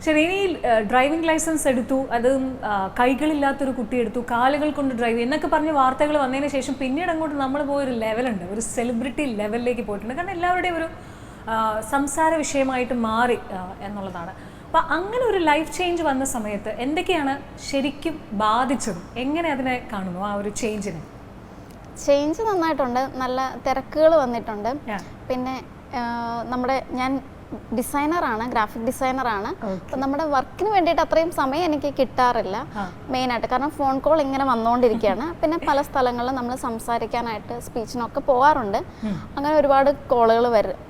ശരി, ഇനി driving licence എടുത്തു, അത് കൈകളില്ലാത്തൊരു കുട്ടി എടുത്തു, കാലുകൾ കൊണ്ട് ഡ്രൈവ് എന്നൊക്കെ പറഞ്ഞ് വാർത്തകൾ വന്നതിന് ശേഷം പിന്നീട് അങ്ങോട്ട് നമ്മൾ പോയൊരു ലെവലുണ്ട്, ഒരു സെലിബ്രിറ്റി ലെവലിലേക്ക് പോയിട്ടുണ്ട്. കാരണം എല്ലാവരുടെയും ഒരു സംസാര വിഷയമായിട്ട് മാറി എന്നുള്ളതാണ്. അപ്പോൾ അങ്ങനെ ഒരു ലൈഫ് ചേഞ്ച് വന്ന സമയത്ത് എന്തൊക്കെയാണ് ശരിക്കും ബാധിച്ചത്? എങ്ങനെ അതിനെ കാണുന്നു ആ ഒരു ചേഞ്ചിനെ? ചേഞ്ച് നന്നായിട്ടുണ്ട്. നല്ല തിരക്കുകൾ വന്നിട്ടുണ്ട്. പിന്നെ ഞാൻ ഡിസൈനറാണ്, ഗ്രാഫിക് ഡിസൈനറാണ്. അപ്പം നമ്മുടെ വർക്കിന് വേണ്ടിയിട്ട് അത്രയും സമയം എനിക്ക് കിട്ടാറില്ല മെയിനായിട്ട്. കാരണം ഫോൺ കോൾ ഇങ്ങനെ വന്നുകൊണ്ടിരിക്കുകയാണ്. പിന്നെ പല സ്ഥലങ്ങളിലും നമ്മൾ സംസാരിക്കാനായിട്ട് സ്പീച്ചിനൊക്കെ പോകാറുണ്ട്. അങ്ങനെ ഒരുപാട് കോളുകൾ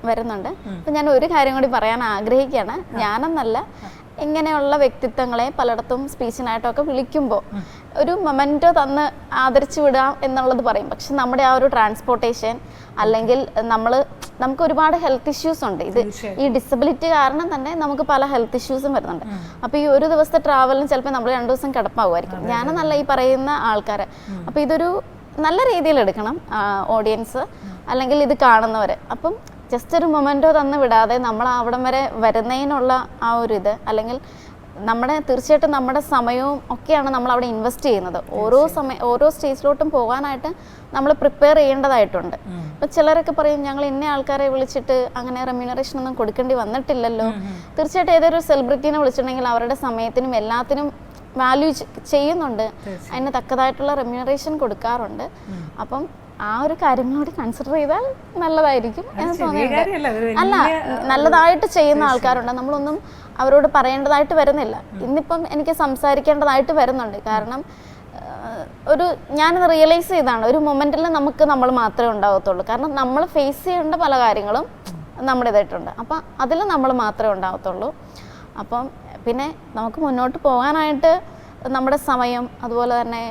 വരുന്നുണ്ട്. അപ്പം ഞാൻ ഒരു കാര്യം കൂടി പറയാൻ ആഗ്രഹിക്കുകയാണ്. ഞാനെന്നല്ല, ഇങ്ങനെയുള്ള വ്യക്തിത്വങ്ങളെ പലയിടത്തും സ്പീച്ചിനായിട്ടൊക്കെ വിളിക്കുമ്പോൾ ഒരു മൊമെൻറ്റോ തന്ന് ആദരിച്ചു വിടാം എന്നുള്ളത് പറയും. പക്ഷെ നമ്മുടെ ആ ഒരു ട്രാൻസ്പോർട്ടേഷൻ അല്ലെങ്കിൽ നമുക്ക് ഒരുപാട് ഹെൽത്ത് ഇഷ്യൂസ് ഉണ്ട്. ഈ ഡിസബിലിറ്റി കാരണം തന്നെ നമുക്ക് പല ഹെൽത്ത് ഇഷ്യൂസും വരുന്നുണ്ട്. അപ്പോൾ ഈ ഒരു ദിവസത്തെ ട്രാവലിന് ചിലപ്പോൾ നമ്മൾ 2 ദിവസം കിടപ്പാവുമായിരിക്കും. ഞാനെന്നല്ല, ഈ പറയുന്ന ആൾക്കാർ. അപ്പോൾ ഇതൊരു നല്ല രീതിയിൽ എടുക്കണം ഓഡിയൻസ്, അല്ലെങ്കിൽ ഇത് കാണുന്നവർ. അപ്പം ജസ്റ്റ് ഒരു മൊമെൻറ്റോ തന്ന് വിടാതെ നമ്മൾ അവിടം വരെ വരുന്നതിനുള്ള ആ ഒരു ഇത്, അല്ലെങ്കിൽ തീർച്ചയായിട്ടും നമ്മുടെ സമയവും ഒക്കെയാണ് നമ്മൾ അവിടെ ഇൻവെസ്റ്റ് ചെയ്യുന്നത്. ഓരോ സ്റ്റേജിലോട്ടും പോകാനായിട്ട് നമ്മൾ പ്രിപ്പയർ ചെയ്യേണ്ടതായിട്ടുണ്ട്. ഇപ്പം ചിലരൊക്കെ പറയും, ഞങ്ങൾ ഇന്ന ആൾക്കാരെ വിളിച്ചിട്ട് അങ്ങനെ റെമ്യൂണറേഷൻ ഒന്നും കൊടുക്കേണ്ടി വന്നിട്ടില്ലല്ലോ. തീർച്ചയായിട്ടും ഏതൊരു സെലിബ്രിറ്റീനെ വിളിച്ചിട്ടുണ്ടെങ്കിൽ അവരുടെ സമയത്തിനും എല്ലാത്തിനും വാല്യൂ ചെയ്യുന്നുണ്ട്, അതിന് തക്കതായിട്ടുള്ള റെമ്യൂണറേഷൻ കൊടുക്കാറുണ്ട്. അപ്പം ആ ഒരു കാര്യം കൂടി കൺസിഡർ ചെയ്താൽ നല്ലതായിരിക്കും എന്ന് തോന്നിയിട്ടുണ്ട്. അല്ല, നല്ലതായിട്ട് ചെയ്യുന്ന ആൾക്കാരുണ്ട്, നമ്മളൊന്നും അവരോട് പറയേണ്ടതായിട്ട് വരുന്നില്ല. ഇന്നിപ്പം എനിക്ക് സംസാരിക്കേണ്ടതായിട്ട് വരുന്നുണ്ട്. കാരണം ഞാനത് റിയലൈസ് ചെയ്താണ്, ഒരു മൊമെൻറ്റിൽ നമ്മൾ മാത്രമേ ഉണ്ടാകത്തുള്ളൂ. കാരണം നമ്മൾ ഫേസ് ചെയ്യേണ്ട പല കാര്യങ്ങളും നമ്മുടേതായിട്ടുണ്ട്. അപ്പം അതിൽ നമ്മൾ മാത്രമേ ഉണ്ടാകത്തുള്ളൂ. അപ്പം പിന്നെ നമുക്ക് മുന്നോട്ട് പോകാനായിട്ട് നമ്മുടെ സമയം, അതുപോലെ തന്നെ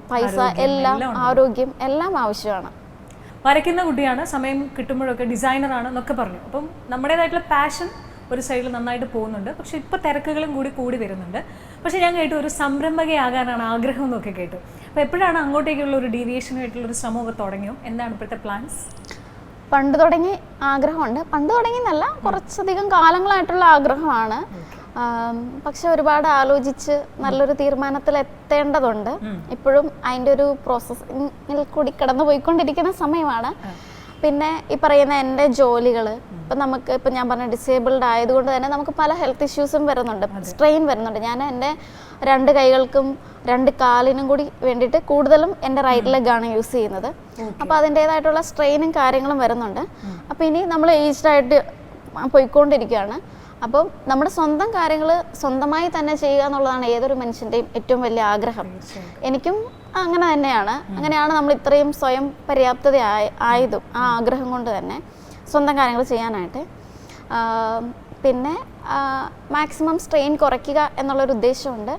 പൈസ, എല്ലാം, ആരോഗ്യം എല്ലാം ആവശ്യമാണ്. വരയ്ക്കുന്ന കുട്ടിയാണ്, സമയം കിട്ടുമ്പോഴൊക്കെ ഡിസൈനറാണ് എന്നൊക്കെ പറഞ്ഞു. അപ്പം നമ്മുടേതായിട്ടുള്ള പാഷൻ ഒരു സൈഡിൽ നന്നായിട്ട് പോകുന്നുണ്ട്. പക്ഷെ ഇപ്പോൾ തിരക്കുകളും കൂടി വരുന്നുണ്ട്. പക്ഷെ ഞാൻ കേട്ടു ഒരു സംരംഭകയാകാനാണ് ആഗ്രഹം എന്നൊക്കെ കേട്ടു. അപ്പോൾ എപ്പോഴാണ് അങ്ങോട്ടേക്കുള്ള ഒരു ഡീവിയേഷനായിട്ടുള്ളൊരു ശ്രമമൊക്കെ തുടങ്ങിയോ? എന്താണ് ഇപ്പോഴത്തെ പ്ലാൻസ്? പണ്ട് തുടങ്ങി ആഗ്രഹമുണ്ട്. പണ്ട് തുടങ്ങിയെന്നല്ല, കുറച്ചധികം കാലങ്ങളായിട്ടുള്ള ആഗ്രഹമാണ്. പക്ഷെ ഒരുപാട് ആലോചിച്ച് നല്ലൊരു തീരുമാനത്തിൽ എത്തേണ്ടതുണ്ട്. ഇപ്പോഴും അതിൻ്റെ ഒരു പ്രോസസ്സിൽ കൂടി കടന്നു പോയിക്കൊണ്ടിരിക്കുന്ന സമയമാണ്. പിന്നെ ഈ പറയുന്ന എൻ്റെ ജോലികൾ, ഇപ്പം ഞാൻ പറഞ്ഞ ഡിസേബിൾഡ് ആയതുകൊണ്ട് തന്നെ നമുക്ക് പല ഹെൽത്ത് ഇഷ്യൂസും വരുന്നുണ്ട്, സ്ട്രെയിൻ വരുന്നുണ്ട്. ഞാൻ എൻ്റെ 2 കൈകൾക്കും 2 കാലിനും കൂടി വേണ്ടിയിട്ട് കൂടുതലും എൻ്റെ റൈറ്റ് ലെഗാണ് യൂസ് ചെയ്യുന്നത്. അപ്പോൾ അതിൻ്റേതായിട്ടുള്ള സ്ട്രെയിനും കാര്യങ്ങളും വരുന്നുണ്ട്. അപ്പോൾ ഇനി നമ്മൾ ഏജ്ഡായിട്ട് പോയിക്കൊണ്ടിരിക്കുകയാണ്. അപ്പം നമ്മുടെ സ്വന്തം കാര്യങ്ങൾ സ്വന്തമായി തന്നെ ചെയ്യുക എന്നുള്ളതാണ് ഏതൊരു മനുഷ്യൻ്റെയും ഏറ്റവും വലിയ ആഗ്രഹം. എനിക്കും അങ്ങനെ തന്നെയാണ്. അങ്ങനെയാണ് നമ്മൾ ഇത്രയും സ്വയം പര്യാപ്തത ആയതും ആ ആഗ്രഹം കൊണ്ട് തന്നെ സ്വന്തം കാര്യങ്ങൾ ചെയ്യാനായിട്ട്. പിന്നെ മാക്സിമം സ്ട്രെയിൻ കുറയ്ക്കുക എന്നുള്ളൊരു ഉദ്ദേശമുണ്ട്.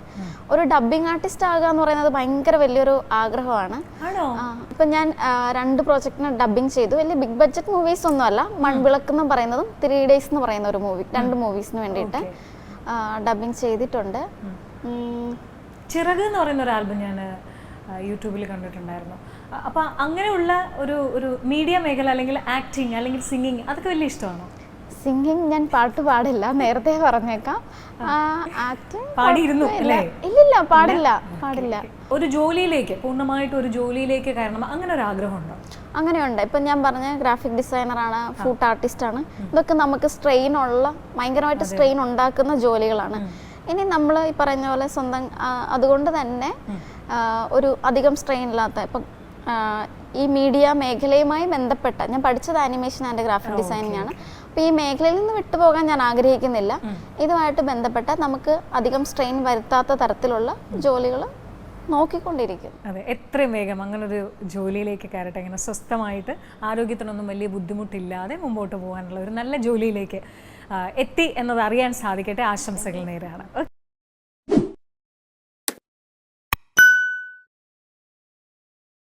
ഒരു ഡബ്ബിംഗ് ആർട്ടിസ്റ്റ് ആകുക എന്ന് പറയുന്നത് ഭയങ്കര വലിയൊരു ആഗ്രഹമാണ്. ഇപ്പം ഞാൻ 2 പ്രോജക്റ്റിന് ഡബ്ബിങ് ചെയ്തു. വലിയ ബിഗ് ബഡ്ജറ്റ് മൂവീസ് ഒന്നുമല്ല. മൺവിളക്ക് എന്ന് പറയുന്നതും 3 Days എന്ന് പറയുന്ന ഒരു മൂവി, 2 മൂവീസിന് വേണ്ടിയിട്ട് ഡബ്ബിങ് ചെയ്തിട്ടുണ്ട്. ചിറക് എന്ന് പറയുന്ന ഒരു ആൽബം ഞാൻ യൂട്യൂബിൽ കണ്ടിട്ടുണ്ടായിരുന്നു. അപ്പം അങ്ങനെയുള്ള ഒരു മീഡിയ മേഖല, അല്ലെങ്കിൽ ആക്ടിങ്, അല്ലെങ്കിൽ സിംഗിങ്, അതൊക്കെ വലിയ ഇഷ്ടമാണോ? സിംഗിങ് ഞാൻ പാട്ട് പാടില്ല, നേരത്തെ പറഞ്ഞേക്കാം. പാടിയിരുന്നു? ഇല്ലില്ല, പാടില്ല. ഒരു ജോലിയിലേക്ക്, പൂർണ്ണമായിട്ട് ഒരു ജോലിയിലേക്ക് കയറണം, അങ്ങനെ ഒരു ആഗ്രഹമുണ്ടോ? അങ്ങനെയുണ്ട്. ഇപ്പം ഞാൻ പറഞ്ഞ ഗ്രാഫിക് ഡിസൈനറാണ്, ഫുഡ് ആർട്ടിസ്റ്റാണ്. ഇതൊക്കെ നമുക്ക് ഭയങ്കരമായിട്ട് സ്ട്രെയിൻ ഉണ്ടാക്കുന്ന ജോലികളാണ്. ഇനി നമ്മൾ ഈ പറഞ്ഞ പോലെ സ്വന്തം, അതുകൊണ്ട് തന്നെ ഒരു അധികം സ്ട്രെയിൻ ഇല്ലാത്ത, ഇപ്പം ഈ മീഡിയ മേഖലയുമായി ബന്ധപ്പെട്ട, ഞാൻ പഠിച്ചത് ആനിമേഷൻ ആൻഡ് ഗ്രാഫിക് ഡിസൈനിങ് ആണ്. അപ്പോൾ ഈ മേഖലയിൽ നിന്ന് വിട്ടുപോകാൻ ഞാൻ ആഗ്രഹിക്കുന്നില്ല. ഇതുമായിട്ട് ബന്ധപ്പെട്ട നമുക്ക് അധികം സ്ട്രെയിൻ വരുത്താത്ത തരത്തിലുള്ള ജോലികൾ നോക്കിക്കൊണ്ടിരിക്കും. അതെ, എത്രയും വേഗം അങ്ങനൊരു ജോലിയിലേക്ക് കയറട്ടെ. ഇങ്ങനെ സ്വസ്ഥമായിട്ട് ആരോഗ്യത്തിനൊന്നും വലിയ ബുദ്ധിമുട്ടില്ലാതെ മുമ്പോട്ട് പോകാനുള്ള ഒരു നല്ല ജോലിയിലേക്ക് എത്തി എന്നത് അറിയാൻ സാധിക്കട്ടെ. ആശംസകൾ നേരെയാണ്.